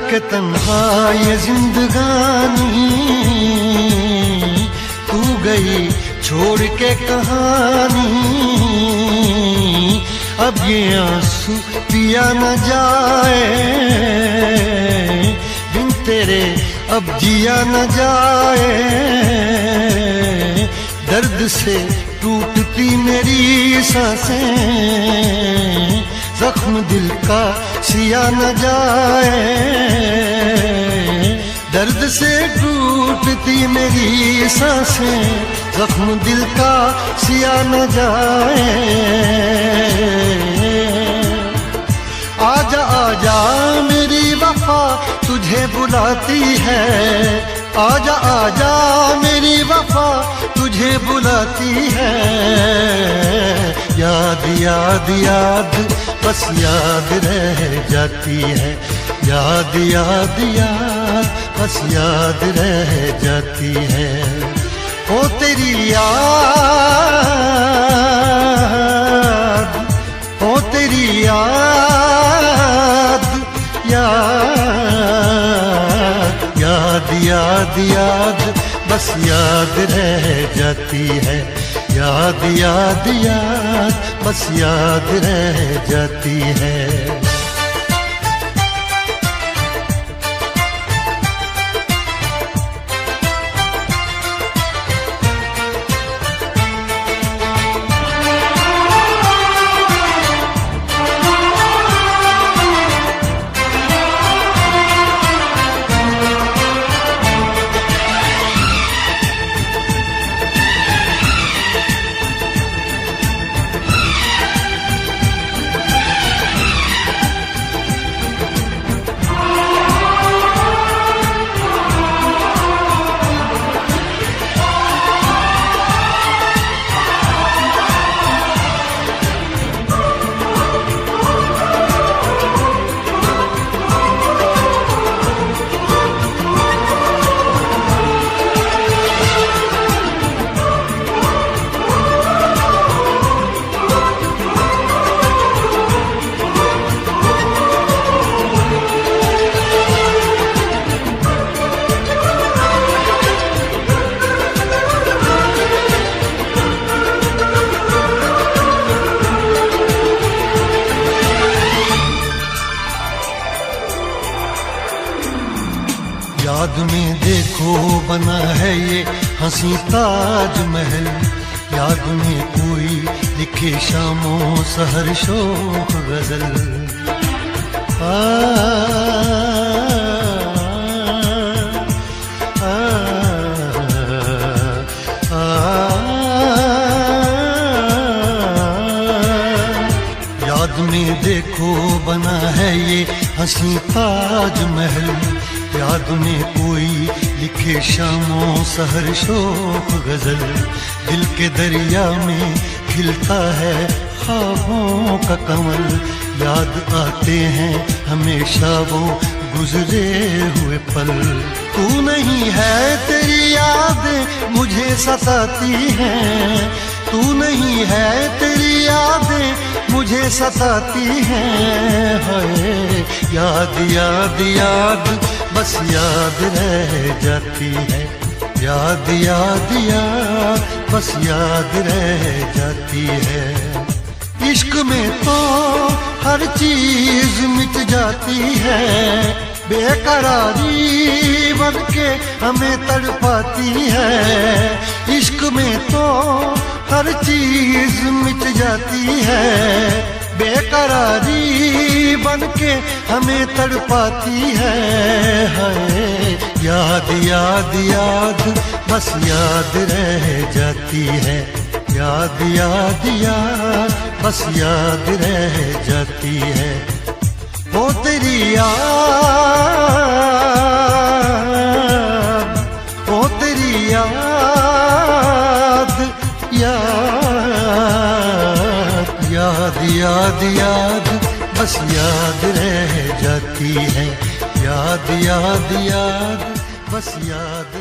करके तन्हा ये जिंदगानी, तू गई छोड़ के कहानी। अब ये आंसू पिया न जाए, बिन तेरे अब जिया न जाए। दर्द से टूटती मेरी सांसें, जख्म दिल का सिया न जाए। दर्द से टूटती मेरी सांसें, जख्म दिल का सिया न जाए। आजा आजा मेरी वफा तुझे बुलाती है, आजा आजा मेरी वफा तुझे बुलाती है। याद याद याद बस याद रह जाती है, याद याद याद बस याद रह जाती है। ओ तेरी याद, ओ तेरी याद, याद याद याद याद बस याद रह जाती है, याद याद याद बस याद रह जाती है। याद में देखो बना है ये हंसी ताजमहल, याद में कोई लिखे शामों सहर शोक गजल। याद में देखो बना है ये हंसी ताजमहल, याद में कोई लिखे शामों सहर शोक गजल। दिल के दरिया में खिलता है ख्वाबों का कमल, याद आते हैं हमेशा वो गुजरे हुए पल। तू नहीं है तेरी याद मुझे सताती है, तू नहीं है तेरी यादें मुझे सताती हैं। हाय याद याद याद बस याद रह जाती है, याद याद याद बस याद रह जाती है। इश्क में तो हर चीज मिट जाती है, बेकरारी बन के हमें तड़पाती है। इश्क में तो हर चीज मिट जाती है, बेकरारी बन के हमें तड़पाती है। हाय याद याद याद बस याद रह जाती है, याद याद याद बस याद रह जाती है। ओ तेरी याद, ओ तेरी याद, याद याद याद याद बस याद रह जाती है, याद याद याद बस याद